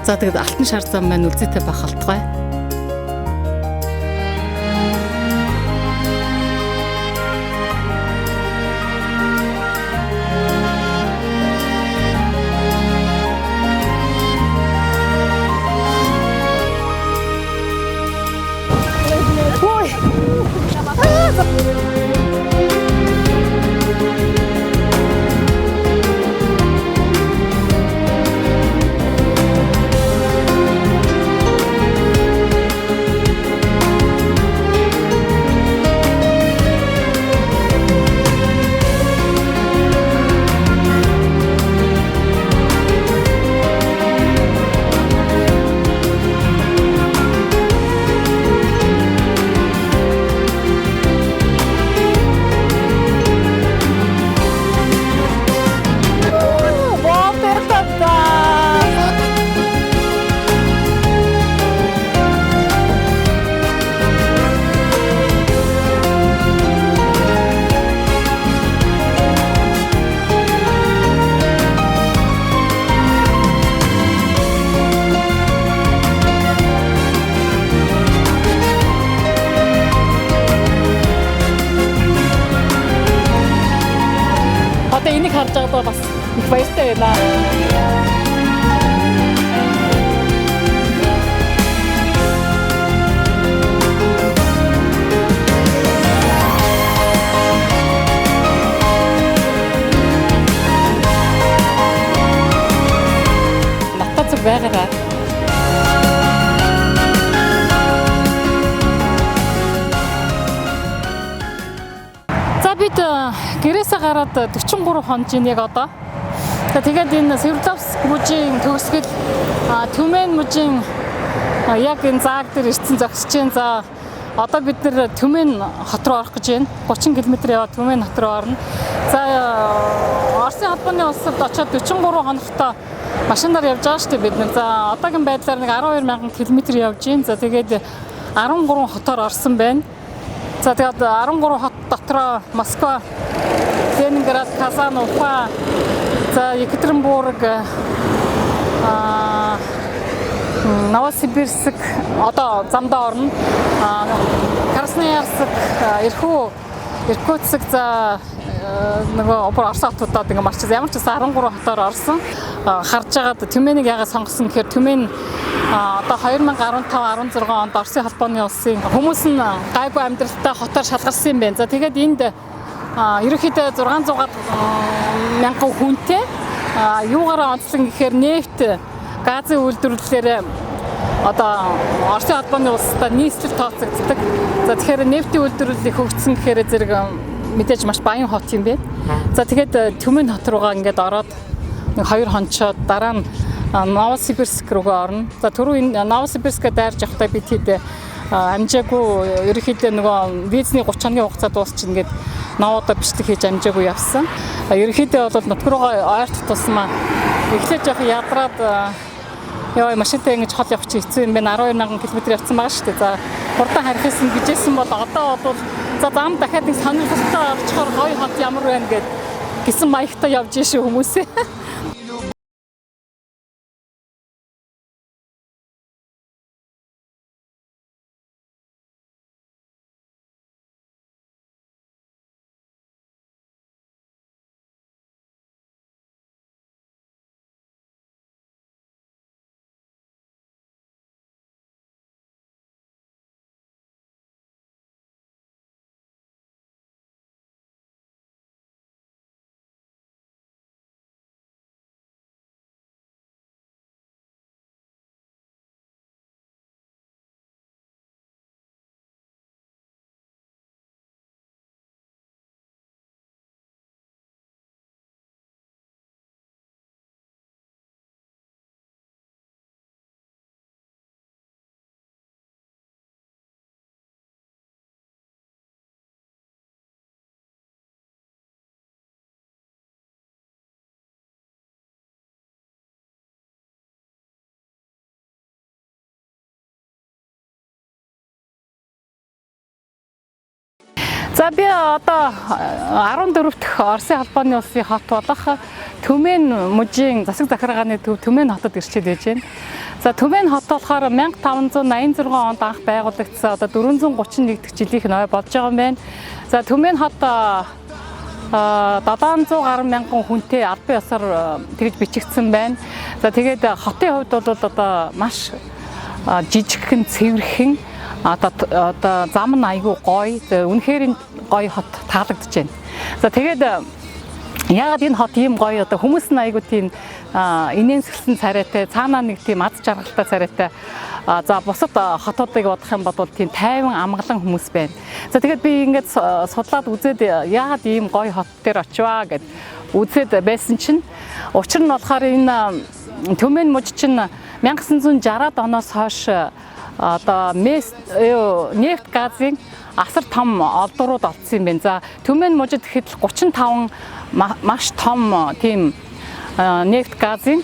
За тэгээд алтан шар зам маань үлзийтэй байх алтгай. Одоо энийг харж байгаад бас их баяртай байна. Натаа зүг байгаараа. Бид гэрээсээ гараад 43 хоног жин яг одоо. Тэгээд энэ Свердловск мужийн төгсгөл Түмен мужийн яг энэ зааг дээр ирсэн зогсож байна. За одоо бид нэр Түмен хот руу орох гэж байна. 30 км яваад Түмен хот руу орно. За Оросын албаны улсад очоод 43 хоногтой машинаар явж байгаа шүү дээ бид нар. За одоогийн байдлаар нэг 12,000 км явж байна. За тэгээд 13 хотоор орсон байна. За тэгээд 13 хот дотроо Москва, Ленинград, Казань, Уфа, за Екатеринбург, Новосибирск одоо замдаа орно. Красноярск, Иркутск за нөгөө Орос хотуудад ингээ марчсан. Ямар ч байсан 13 хотоор орсон. Харж байгаад Түменийг яагаад сонгосон гэхээр Түмен одоо 2015-16 онд Оросын холбооны улсын хүмүүс нь гайгүй амьдралтай хотоор шалгарсан юм байна. За тэгээд энд ерөнхийдөө 600 мянган хүнтэй юугаараа онцлог гэхээр нефт, газын үйлдвэрлэлээр одоо Оросын холбооны улстай нийслэл тооцогддог. За тэгэхээр нефтийн үйлдвэрлэлийг хөгжсөн гэхээр зэрэг мэдээж маш баян хот юм байна. За тэгээд Түмен хот руугаа ингээд ороод нэг 2 хонцоо дараа нь Новосибирск руугаа орно. За түрүү энэ Новосибирскээ дайрж явахдаа бид хэд амжаагүй ерөнхийдөө нөгөө визний 30 хоногийн хугацаа дуусчихна гэд новоодо бичлэг хийж амжаагүй явсан. Ерөнхийдөө бол нутг руугаа ойртох тусмаа эхлээд жоох ядраад яа машинтай ингэж хол явах чи хэцүү юм байна. 12,000 км явсан байгаа шүү дээ. За хурдан харихсан гэжсэн бол одоо бол за зам дахиад нэг сонирхолтой орчхоор гоё хот ямар байна гэсэн маягтай явж ийшээ хүмүүсээ. За би одоо 14 дахь Оросын холбооны улсын хот болох Түмен мужийн засаг захиргааны төв Түмен хотод ирчээд байж байна. За Түмен хот болохоор 1586 онд анх байгуулагдсан. Одоо 431 дахь жилийнх нь ой болж байгаа юм байна. За Түмен хот 700 гаруй мянган хүнтэй албан ёсоор тэгж бичигдсэн байна. За тэгээд хотын хувьд бол одоо маш жижигхэн цэвэрхэн одоо зам нь айгүй гоё, үнэхээр гоё хот таалагдж байна. За тэгээд яагаад энэ хот ийм гоё, одоо хүмүүс нь айгүй тийм инээнсгэлсэн царайтай, цаанаа нэг тийм аз жаргалтай царайтай. За бусад хотуудыг бодох юм бол тийм тайван амгалан хүмүүс байна. За тэгээд би ингээд судлаад үзээд яагаад ийм гоё хот дээр очиваа гэд үзээд байсан чинь учир нь болохоор энэ Түмен мужи чинь 1960-ад оноос хойш одоо нефть газын асар том олдурууд олдсон юм байна. За Түмен мужид гэхэд 35 маш том тийм нефть газын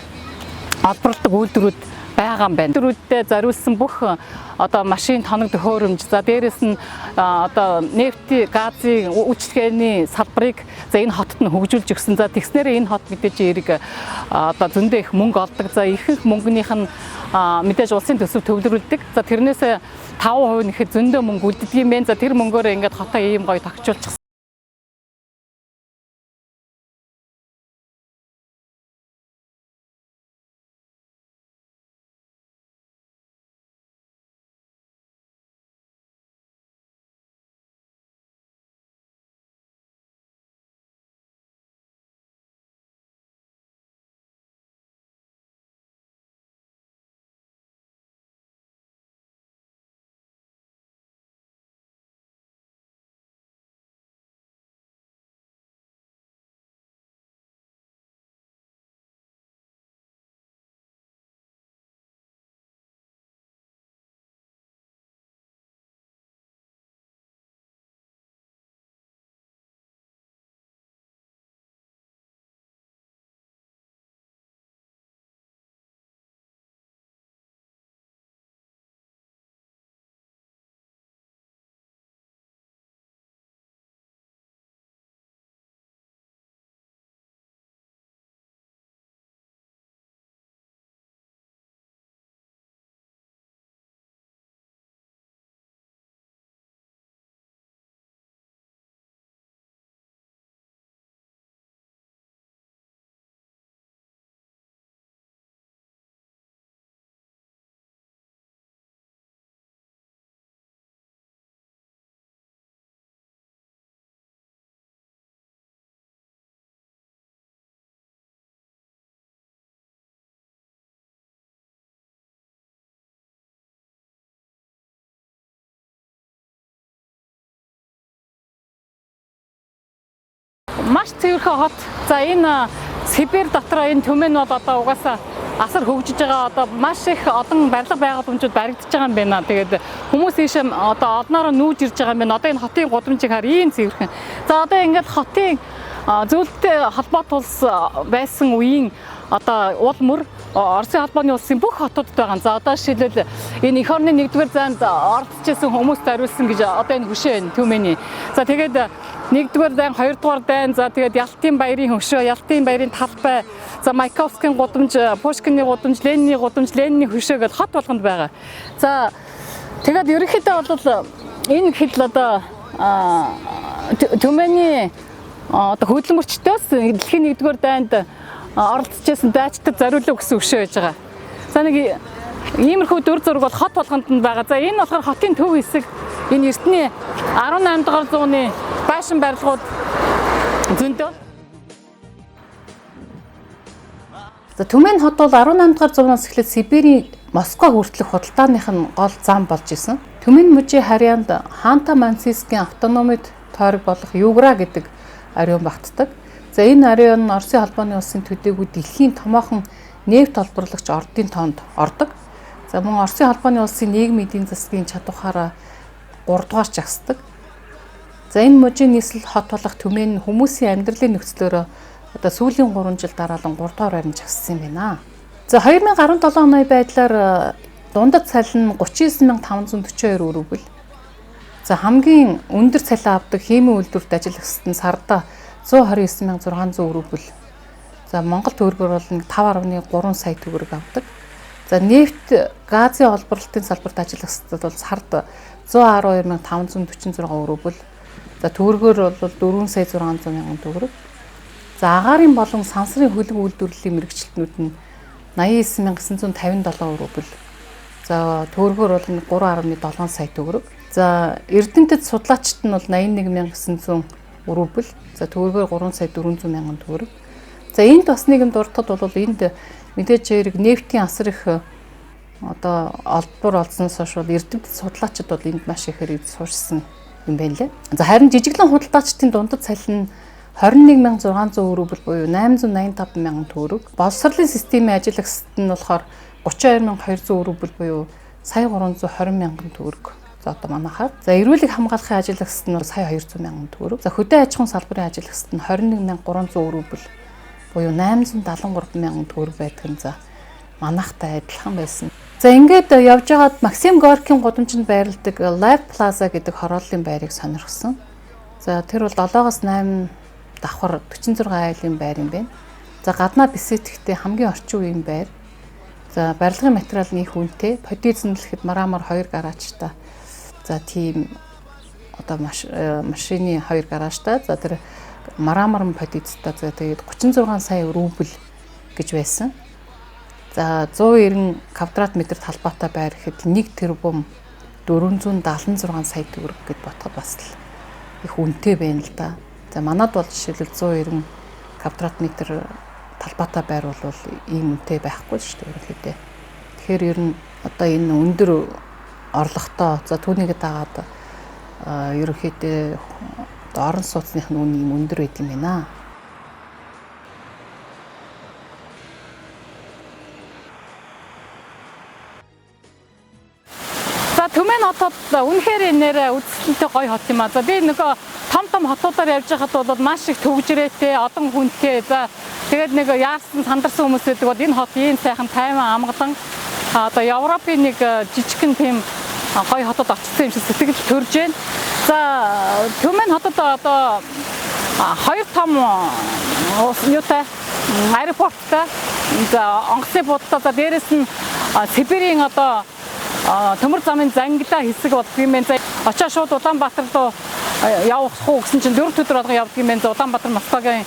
олборлдог үйлдвэрүүд байгаа юм байна. Үйлдвэрүүдэд зориулсан бүх одоо машин тоног төхөөрөмж, за дээрэс нь одоо нефть газын үйлчлэгээний салбарыг за энэ хотод нь хөгжүүлж өгсөн. За тэгснээр энэ хот мэдээж эрг одоо зөндөө их мөнгө олдог. За ихэнх мөнгөнийх нь мэдээж улсын төсөв төвлөрүүлдэг. За тэрнээс 5% нэхэд зөндөө мөнгө үлддэг юм байна. За тэр мөнгөөр ингээд хотоо ийм гоё тогтчулчихсан. Маш цэвэрхэн хот. За энэ Сибирь дотор энэ Түмен бол одоо угаасаа асар хөгжиж байгаа, одоо маш их олон барилга байгууламжууд баригдаж байгаа юм байна. Тэгээд хүмүүс ийшээ одоо олноороо нүүж ирж байгаа юм байна. Одоо энэ хотын гудамжийг хар ийм цэвэрхэн. За одоо ингээд хотын зөвлөлттэй холбоот улс байсан үеийн одоо уул мөр Оросын холбооны улсын бүх хотуудад байгаа. За одоо жишээлбэл энэ эх орны 1-р зайд ордчилсан хүмүүст хариулсан гэж одоо энэ хөшөө байна Түмений. За тэгээд 1-р дайн, 2-р дайн, за тэгээд Ялтын баярын хөшөө, Ялтын баярын талбай, за Маяковскийн гудамж, Пушкины гудамж, Ленины гудамж, Ленины хөшөө гэж хот болгонд байгаа. За тэгээд ерөнхийдөө бол энэ хэл одоо Түмений одоо хөдөлмөрчдөөс дэлхийн 1-р дайнд оролцожсэн дайчдад зориулав гэсэн хөшөө байж байгаа. За нэг иймэрхүү дүр зураг бол хот болгонд нь байгаа. За энэ болохоор хотын төв хэсэг, энэ эртний 18 дугаар зууны байшин барилгууд зөндөө. За Түмен хот бол 18 дугаар зуунаас эхлээд Сибирийн Москва хүртэлх худалдааных нь гол зам болж исэн. Түмен мужийн харьяанд Ханты-Мансийскийн автономид тойрог болох Югра гэдэг ариун багтдаг. За энэ ариун нь Оросын холбооны улсын төдийгүй дэлхийн томоохон нефть олборлагч ордын тоонд ордог. За мөн Оросын холбооны улсын нийгмийн эдийн засгийн чадвараараа 3 дугаар жагсдаг. За энэ мужийн нийслэл хот болох Түмен хүмүүсийн амьдралын нөхцлөөрөө одоо сүүлийн 3 жил дараалан 3 дугаар байранд жагссан юм байна. За 2017 оны байдлаар дундад салин 39542 өрөвгөл. За хамгийн өндөр цалин авдаг химийн үйлдвэрт ажиллагчид нь сарда 129,600 рубль. За Монгол төгрөгөөр бол 5.3 сая төгрөг авдаг. За нефт, газын олборлолтын салбарт ажиллагчдад бол сард 112,546 рубль. За төгрөгөөр бол 4 сая 600 мянган төгрөг. За агаарын болон сансрын хөлөг үйлдвэрлэлийн мэрэгчлэтнүүд нь 89,957 рубль. За төгрөгөөр бол 3.7 сая төгрөг. За Эрдэнэтэд судлаачид нь бол 81,900 рубль. За төгрөгөөр 3 сая 400 мянган төгрөг. За энд бас нэгэн дуртад бол энд мэдээж хэрэг нефтийн асар их одоо олбор олсноос хойш бол Эрдэнэтэд судлаачид бол энд маш ихээр суурьсан юм байна лээ. За харин жижиглэн худалдаачдын дундад цалин нь 21,600 рубль буюу 885 мянган төгрөг. Боловсролын системийн ажиллагчид нь болохоор 32,200 рубль буюу сая 320 мянган төгрөг. За одоо манайхаар. За эрүүлэг хамгаалахын ажиллагчид нь сая 200 мянган төгрөг. За хөдөө аж ахуйн салбарын ажиллагчид нь 21,300 рубль буюу 873 мянган төгрөг байдаг нь за манайхтай адилхан байсан. За ингээд явж байгаад Максим Горькийн гудамжинд байрладаг Life Plaza гэдэг хорооллын байрыг сонирхсон. За тэр бол 7-8 давхар 46 айлын байр юм байна. За гаднаа бисэтгтэй хамгийн орчин үеийн байр. За барилгын материал нь их үнэтэй. Подизмлэхэд марамар 2 гаражтай. За тийм одоо машины 2 гаражтай. За тэр марамар подизтай. За тэгээд 36 сая рубль гэж байсан. За 190 квадрат метр талбайтай байр гэхэд 1 тэрбум 476 сая төгрөг гэд бодоход бас их үнэтэй байна л да. За манад бол жишээлбэл 190 квадрат метр талбайтай байр бол ийм үнэтэй байхгүй шүү дээ ерөнхийдөө. Тэгэхээр ер нь одоо энэ өндөр орлоготой за түүнийг дагаад ерөнхийдөө орон сууцных нь үн ийм өндөр байд юм байна. Түмэн хотод үнэхээр нэрээ үзэсгэлэнтэй гоё хот юм аа. За би нөгөө том хотуудаар явж байхад бол маш их төвөгжрээтэй, одон хүнтэй. За тэгээд нэг яарсан сандарсан хүмүүс байдаг бол энэ хот ийм сайхан тайван амгалан одоо Европын нэг жижигхэн тийм гоё хотод очсон юм шиг сэтгэл төрж байна. За Түмэн хотод одоо хоёр том юутай аэропорттой. За онгоцны будалтай. За дээрэс нь Сибирийн одоо төмөр замын зангилаа хэсэг болдго юм байна. Очоо шууд Улаанбаатар руу явах уу гэсэн чинь 4 өдөр болгон явдаг юм байна. Улаанбаатар Москвагийн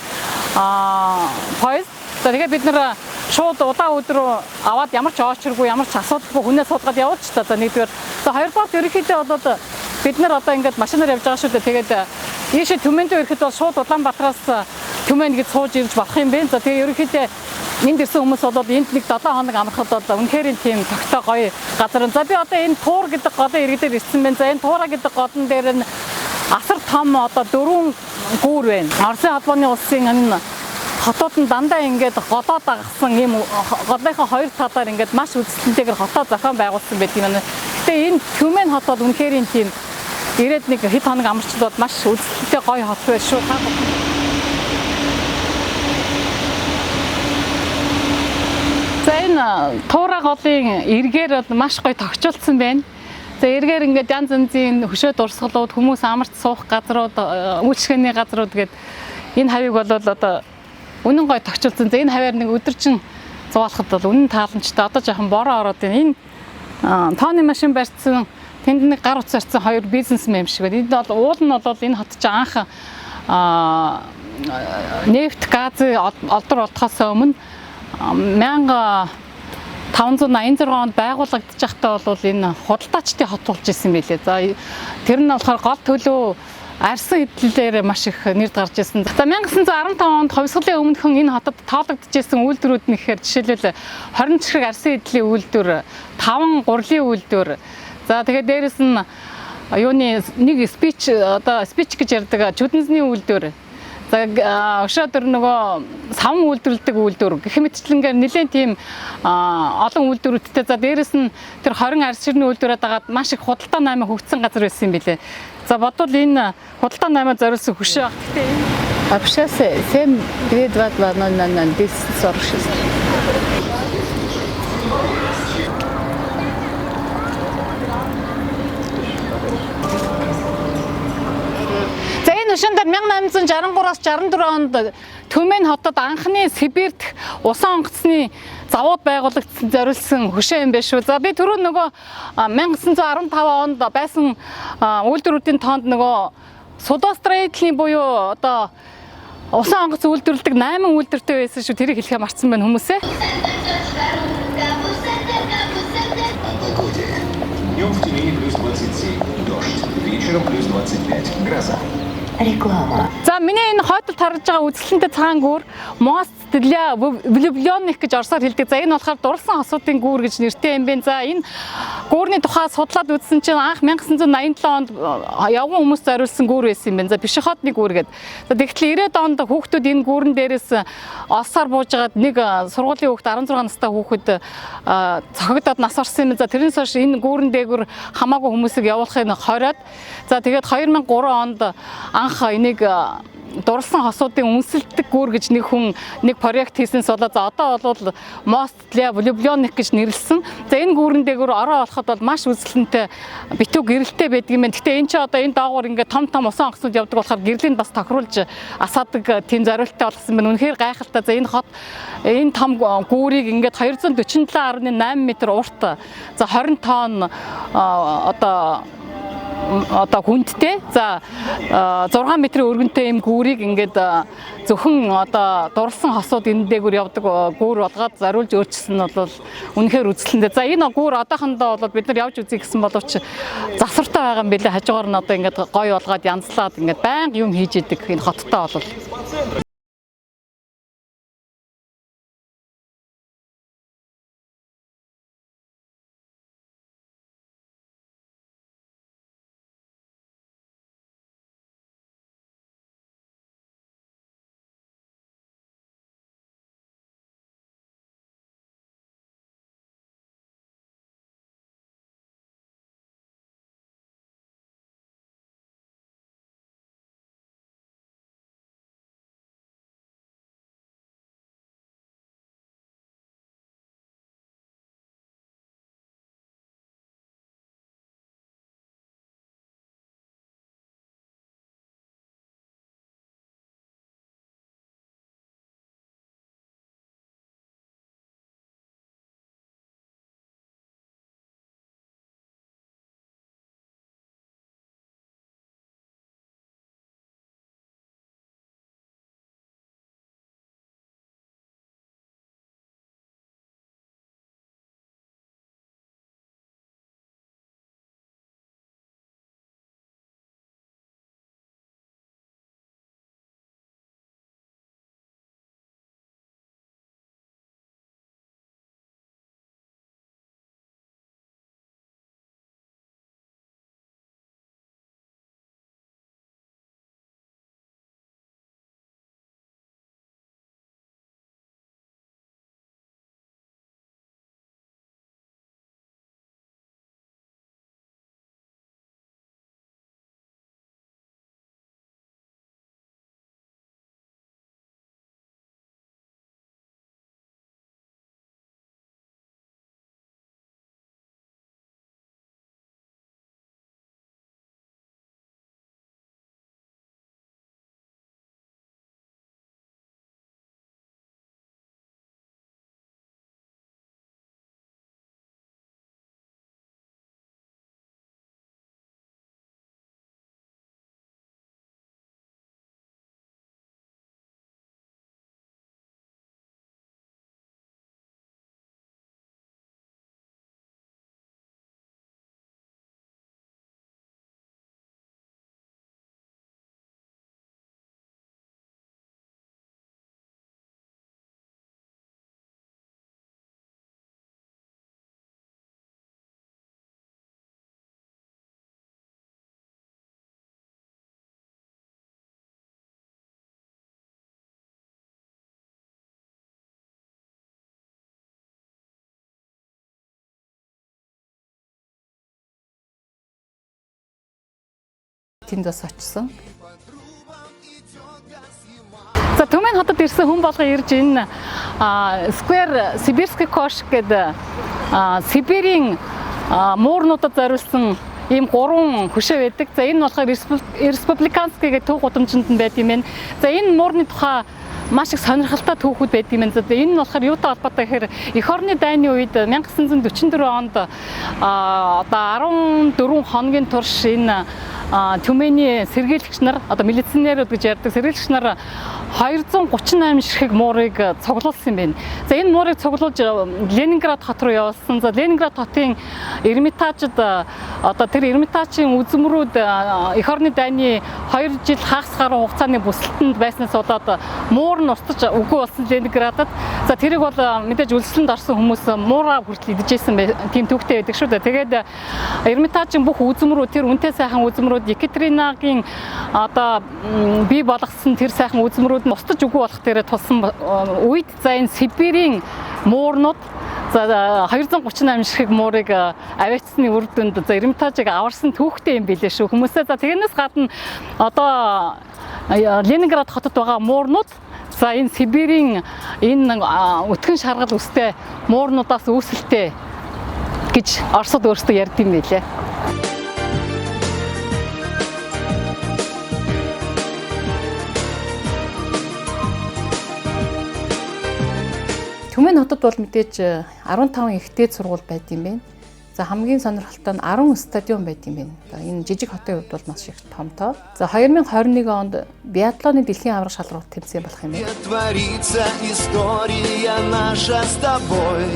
поезд. За тэгээд бид нэр шууд удаан өдрөө аваад ямар ч очиргүй, ямар ч асуудалгүй хүнээ суудгаад явуулчихлаа. За нэгдүгээр. За хоёрдугаар ерөнхийдөө бол бид нар одоо ингээд машинаар явж байгаа шүү дээ. Тэгээд ийшээ Түмэнд ирэхэд бол шууд Улаанбаатараас Түмэн гэж сууж ирж болох юм байна. За тэгээд ерөнхийдөө энд ирсэн хүмүүс бол энд нэг 7 хоног амрахад бол үнэхээр тийм тогтоо гоё газар. За би одоо энэ Туур гэдэг голын иргэдээр ирсэн байна. За энэ Туура гэдэг голон дээр нь асар том одоо 4 гүүр байна. Оросын холбооны улсын энэ хотууд нь дандаа ингээд голоо дагсан ийм голынхаа хоёр талаар ингээд маш үзэсгэлэнтэйгээр хотоо зохион байгуулсан байдаг юм байна. Гэтэ энэ Түмэн хот бол үнэхээр тийм ирээд нэг хэд хоног амарчд бол маш үзэсгэлэнтэй гоё хот байх шүү. За энэ Туура голын эргээр бол маш гоё тогтчулсан байна. За эргээр ингээд янз янзын хөшөө дурсгалууд, хүмүүс амарч суух газрууд, үйлчлэгээний газрууд гээд энэ хавийг бол одоо үнэн гоё тогтчулсан. За энэ хаваар нэг өдөржин зугаалахад бол үнэн тааламжтай. Одоо жоохон бороо ороод байна. Энэ тооны машин барьсан, тэнд нэг гар утас барьсан хоёр бизнесмен юм шиг байна. Энд бол уул нь бол энэ хот чинь анх нефт, газы олдор олдохоос өмнө 1586 онд байгуулагдаж байхдаа бол энэ худалдаачдын хот болж исэн байлээ. За тэр нь болохоор гол төлөв арьсан эдлэлээр маш их нэрд гарч ирсэн. За 1915 онд хувьсгалын өмнөхөн энэ хотод тоологдож ирсэн үйлдвэрүүд нь гэхээр жишээлбэл 20 цэцэг арьсан эдлийн үйлдвэр, 5 гурлийн үйлдвэр. За тэгээд дээрэс нь юуны нэг спич гэж ярьдаг чүдэнзний үйлдвэр. За өшөөдөр нөгөө савн үйлдвэрлэдэг үйлдвэр гэх мэтчлэнгээр нэлээд тийм олон үйлдвэрүүдтэй. За дээрэс нь тэр 20 арьс ширний үйлдвэрээ дагаад маш их худалдаа наймаа хөгжсөн газар байсан юм билээ. За бодвол энэ худалдаа наймаа зориулсан хөшөө. Гэхдээ энэ общаасаа 7-2-2 10 46. дээр 1863-аас 64 онд Түмен хотод анхны Сибирт усан онгоцны завууд байгуулагдсан зориулсан хөшөө юм биш үү. За би түрүү нөгөө 1915 онд байсан үйлдвэрүүдийн тоонд нөгөө Судострейдлийн буюу одоо усан онгоц үйлдвэрлэдэг 8 үйлдвэртэй байсан шүү. Тэрийг хэлхээ марцсан байна хүмүүсээ. Днем в Тюмени плюс 27, дождь, вечером плюс 25, гроза. Реклама. За миний энэ хойдолд харж байгаа үзэсгэлэнтэй цагаан гүүр Мост для влюбленных гэж орсоор хэлдэг. За энэ болохоор дурлсан хосуудын гүүр гэж нэртэй юм байна. За энэ гүүрний тухай судлаад үзсэн чинь анх 1987 онд явган хүмүүс зориулсан гүүр байсан юм байна. За пешеходны гүүр гэдэг. За тэгэхээр 90-ад онд хүүхдүүд энэ гүүрэн дээрээс олсоор бууж байгаад нэг сургуулийн хүүхд 16 настай хүүхэд цохигдоод нас орсон юм. За тэрнээс хойш энэ гүүрэн дээгүүр хамаагүй хүмүүсийг явуулахыг хороод за тэгээд 2003 онд анх энийг дурлсан хосуудын үнсэлдэг гүүр гэж нэг проект хийсэн суулаа. За одоо бол Мост для влюбленных гэж нэрлсэн. За энэ гүүрэн дээгүүр ороо олоход бол маш үзэсгэлэнтэй битүү гэрэлтэй байдаг юм байна. Гэтэ энэ ч одоо энэ доогуур ингээд том усан онгоцнууд явдаг болохоор гэрлийн бас тохируулж асаадаг тийм зориулттай болгосон байна. Үнэхээр гайхалтай. За энэ хот энэ том гүүрийг ингээд 247.8 м урт за 20 тонн одоо хүндтэй за 6 метрийн өргөнтэй юм гүүрийг ингээд зөвхөн одоо дурлсан хосууд энэ дээгүүр явдаг гүүр болгоод зориулж өөрчилсөн нь бол үнэхээр үзэсгэлэнтэй. За энэ гүүр одоохондоо бол бид нар явж үзье гэсэн боловч засвартай байгаа юм билээ. Хажуугаар нь одоо ингээд гой болгоод янзлаад ингээд байнга юм хийж идэг энэ хоттой бол. Тэнд бас очсон. За Түмен хотод ирсэн хүн болго ирж энэ Square Sibirский Kosh гэдэг Сибирийн муурнуудад зориулсан ийм 3 хөшөө байдаг. За энэ нь болохоор республиканский гэх төв гудамжинд нь байд юм байна. За энэ муурны тухай маш их сонирхолтой түүхүүд байд юм байна. За энэ нь болохоор юутай холбоотой гэхээр эх орны дайны үед 1944 онд одоо 14 хоногийн турш энэ Түмэний сэргийлэгч нар одоо милиционерүүд гэж ярьдаг сэргийлэгч нар 238 ширхэг муурыг цуглуулсан юм байна. За энэ муурыг цуглуулж Ленинград хот руу явуулсан. За Ленинград хотын Эрмитажид одоо тэр Эрмитажийн үзмрүүд эх орны дайны 2 жил хагас гаруй хугацааны бүсэлтэнд байснаас болоод муур нь устж үгүй болсон Ленинградад. За тэрийг бол мэдээж үлслэнд орсон хүмүүс муураа хүртэл идчихсэн тийм төвхтэй байдаг шүү дээ. Тэгээд Эрмитажийн бүх үзмрүүд тэр үнэтэй сайхан үзмрүүд Екатеринагийн одоо бий болгосон тэр сайхан үзмрүүд нь устж үгүй болох тэрэ тулсан үед за энэ Сибирийн муурнууд за 238 ширхэг муурыг аваачсны үр дүнд за Эрмитажийг аварсан түүхтэй юм билээ шүү. Хүмүүсээ за тэрнээс гадна одоо Ленинград хотод байгаа муурнууд за энэ Сибирийн энэ өтгөн шаргал үстэй муурнуудаас үүсэлтэй гэж Оросд өөрсдөө ярьд юм билээ. Түмэн хотод бол мэдээж 15 их дээд сургууль байд юм байна. За хамгийн сонирхолтой нь 10 стадион байд юм байна. За энэ жижиг хотын хувьд бол маш их томтой. За 2021 онд биатлоны дэлхийн аварга шалралт тэмцээн болох юм байна. Творится история наша с тобой.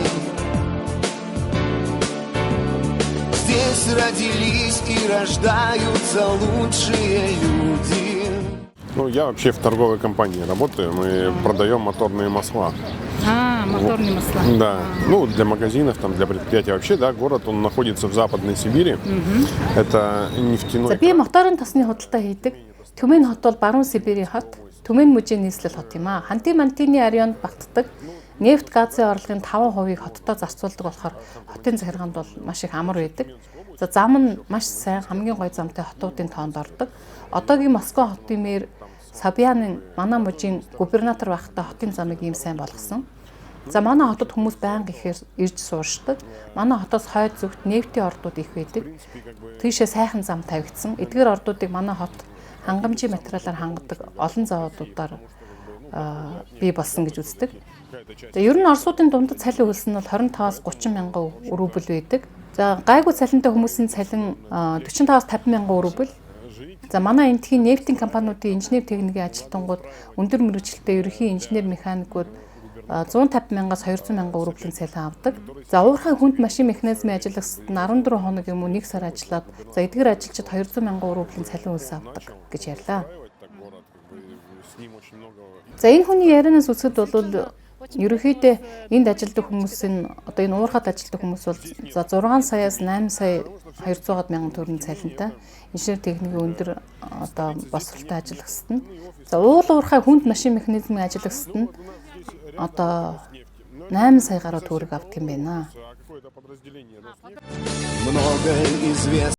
Здесь родились и рождаются лучшие люди. Ну, я вообще в торговой компании работаю, мы продаем моторные масла. Моторные масла. Да, ну для магазинов, там, для предприятий вообще, да, город, он находится в Западной Сибири. Это нефтяной. За би моторын тосны худалдаа хийдэг. Түмэн хот бол баруун Сибирийн хот. Түмэн мужийн нийслэл хот юм аа. Ханти-Мантины районд багтдаг. Нефт газын орлогын 5%-ийг хоттоо зарцуулдаг болохоор хотын захиргаанд бол маш их амар байдаг. За зам нь маш сайн, хамгийн гоё замтай хотуудын тоонд ордог. Одоогийн Москва хотын мэр Собянин манай мужийн губернатор байхдаа хотын замыг ийм сайн болгосон. За манай хотод хүмүүс байнга ихээр ирж сууршдаг. Манай хотоос хойд зүгт нефтийн ордууд их байдаг. Тийшээ сайхан зам тавигдсан. Эдгээр ордуудыг манай хот хангамжийн материалаар хангадаг олон заводуудаар бий болсон гэж үздэг. За ер нь Оросуудын дундад цалин хөлс нь бол 25-аас 30 мянган рубль байдаг. За гайгүй цалинтай хүмүүсийн цалин 45-аас 50 мянган рубль. За манай энтхийн нефтийн компаниудын инженер техникийн ажилтнууд өндөр мэргэжилтэй ерөнхий инженер механикууд 150 мянгаас 200 мянган рублийн цалин авдаг. За уурхай хүнд машин механизмын ажиллагчид нь 14 хоног юм уу 1 сар ажиллаад за эдгээр ажилчид 200 мянган рублийн цалин хөлс авдаг гэж ярьлаа. За энэ хүний ярианаас үзэхэд бол ерөнхийдөө энд ажилладаг хүмүүсийн одоо энэ уурхад ажилладаг хүмүүс бол за 6 саяас 8 сая 200 мянган төгрөгийн цалинтай инженер техникийн өндөр одоо боловсролтой ажиллагчид нь за уурхай хүнд машин механизмын ажиллагчид нь одоо 8 сая гаруй төгрөг авдаг юм байна. Много известно.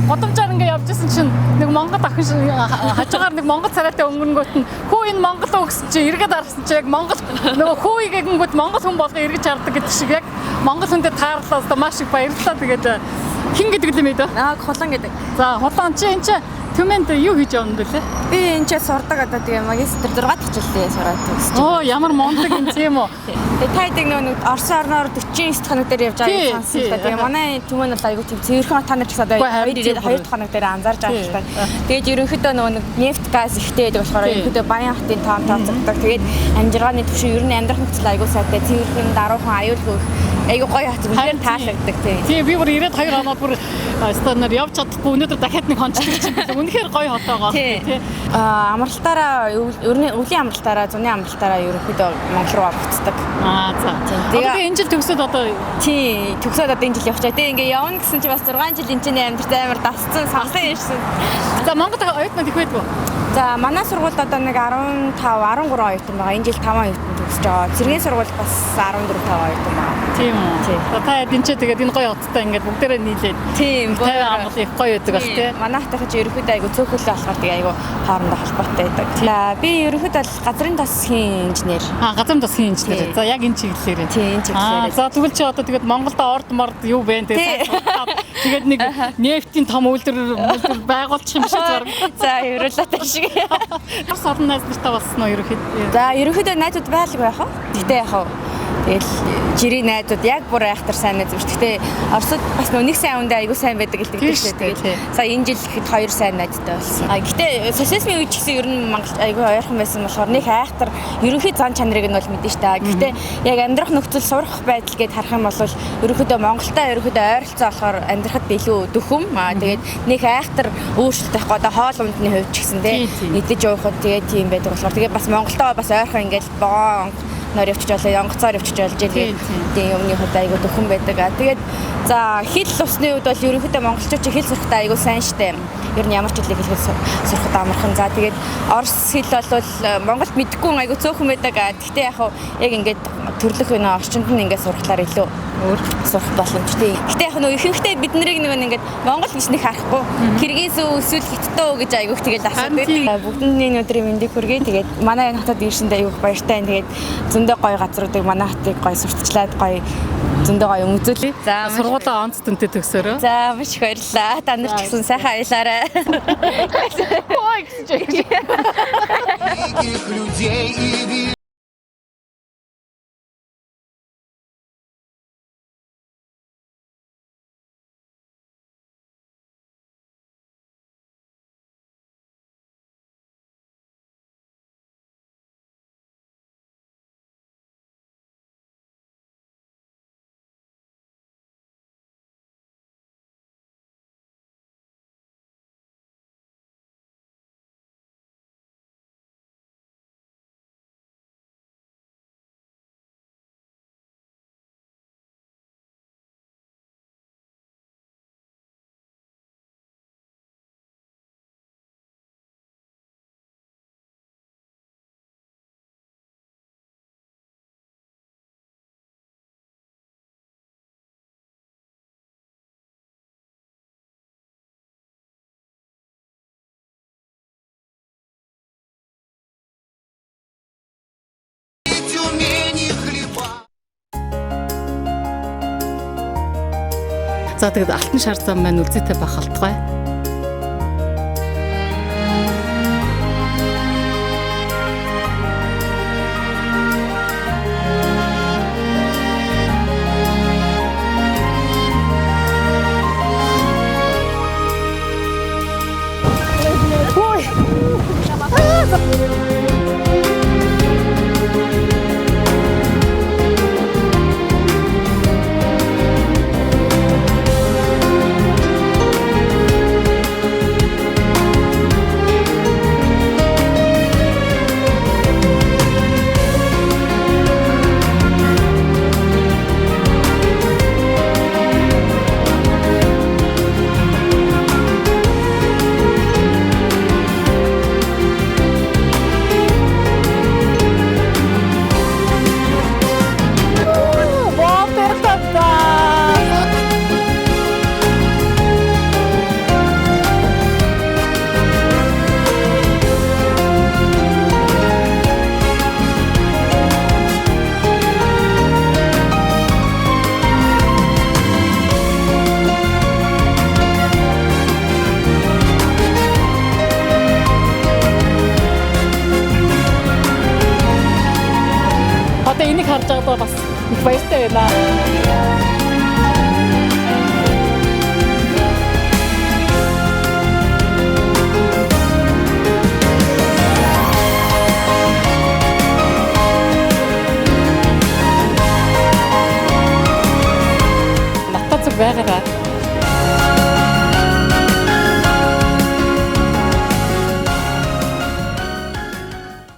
Годамжаар ингээ явжсэн чинь нэг Монгол охин хажуугаар нэг Монгол царайтай өнгөнгөт нь хөө энэ Монгол уу гэсэн чинь эргээд арсан чинь яг Монгол нөгөө хөөе гэнгүүт Монгол хүн болго эргэж хардаг гэдэг шиг яг Монгол хүнтэй таарлаа маш их баярлалаа. Тэгээд хин гэдэг юм ээ дээ. Хулан гэдэг. За хулан чи энэ чи Түмэнд юу хийж явна бэлээ? Би энэ ч сурдаг одоо тэгээ магистр 6 дахь жилдээ сураад төгсөж. Оо ямар мондөг юм тийм үү? Тэгээ тайдаг нэг Орос орноор 49 дахь хоног дээр явж байгаа юм сонссон л да. Тэгээ манай түмэн бол айгүй тийм цэвэрхэн хоног ч одоо 2 дахь хоног дээр анзаарж байгаа юм байна. Тэгээд ерөнхийдөө нэг нефт газ ихтэй байдаг болохоор ерөнхийдөө баян хотын тоон тооцогддог. Тэгээд амжиргааны түвшин ер нь амьдрах нөхцөл айгүй сайтай цэвэрхэн даруухан аюулгүй айгүй гоё хат үнээр таалагддаг тийм. Би бүр 92 оноод бүр станаар явж чадахгүй өнөөдөр дахиад нэг хонч чинь үнэхээр гоё хот байгаа тийм. Амралтаараа өлийн амралтаараа зуны амралтаараа ерөнхийдөө Монгол руу буцдаг. За. Тэгээ энэ жил төгсөөд одоо тийм төгсөөд одоо энэ жил явчихаа. Тэгээ ингээ явна гэсэн чи бас 6 жил энэ чинь амьдрт амар дасцсан сонсон юм шин. За Монгол оюутнууд их байдгүй. За манай сургуульд одоо нэг 15 13 оюутан байгаа. Энэ жил 5 оюутан төгсөж байгаа. Цэргийн сургуульд бас 14 5 оюутан байгаа. Тийм үү. Та энэ ч тэгээд энэ гоё хоттой ингээд бүгдээрээ нийлээд тийм гоё амгалан их гоё байдаг бах тий. Манай хотын чи ерөөхдөө айгу цөөхөлөө болохоор тэгээ айгу хоорондоо холбоотой байдаг. Би ерөөхдөө газрын тосхийн инженер. Газрын тосхийн инженер. За яг энэ чиглэлээр. Тийм энэ чиглэлээр. За тэгвэл чи одоо тэгээд Монголд орд мард юу бэ тэгээд нэг нефтийн том үйлдвэр байгуулчих юм шиг зэрэг. За ерөөлөтэй шиг. Бас олон найз нартай болсон уу ерөөхдөө? За ерөөхдөө найзууд байлгүй яах вэ? Гэтэ яах вэ? Тэгэл жирийн найзууд яг бүр айхтар сайн найз биш. Гэтэ Оросд бас нэг сайн үндэ айгуу сайн байдаг гэдэг шүү дээ. Тэгэл сая энэ жил ихэд 2 сайн найзтай болсон. Гэтэ социализмын үед ч гэсэн ер нь Монгол айгуу ойрхон байсан болохоор нэг айхтар ерөнхий зан чанарыг нь бол мэдэн штэ. Гэтэ яг амьдрах нөхцөл сурах байдал гэд харах юм бол ерөнхийдөө Монголтой ерөнхийдөө ойролцоо болохоор амьдрахад илүү дөхөм. Тэгээд нэг айхтар өөрчлөлт авах одоо хоол ундны хувьд ч гэсэн тий идэж уухад тэгээд тийм байдаг болохоор тэгээд бас Монголтой бас ойрхон ингээл боо нөр явчих жолоо онгоцоор явчих жолж тэгээд юмны хувьд айгуу дөхөн байдаг. Тэгээд за хэл усны үед бол ерөнхийдөө монголчууд хэл сурахтаа айгуу сайн штэ. Ер нь ямар ч хэлийг сурахад амархан. За тэгээд орос хэл бол Монголд мэдгүй айгуу цөөхөн байдаг. Гэхдээ яг ингээд төрлөх энэ орчинд нь ингээд сурахлаар илүү өөр сурах боломжтой. Гэхдээ яг нөө ихэнхдээ бид нарыг нэг ингээд Монгол гэж нэг харахгүй. Киргиз эсвэл Хятад гэж айгуух тэгэл асуудаг. Бүгдний өнөөдрийн мэндийг хүргэе. Тэгээд манай энэ хотод ирсэндээ айгуух баяртай. Тэгээд зөндөө гоё газруудыг манай хотыг гоё сурталчлаад гоё зөндөө гоё өмзүүлээ. За сургуулаа онц дүнтэй төгсөөрөө. За маш их баярлалаа. Та нар ч гэсэн сайхан аялаарай. Ой гэж. За тэгээд алтан шар зам маань үлзийтэй байх алтгай. баяртай байна. Надад зүг байгаарай.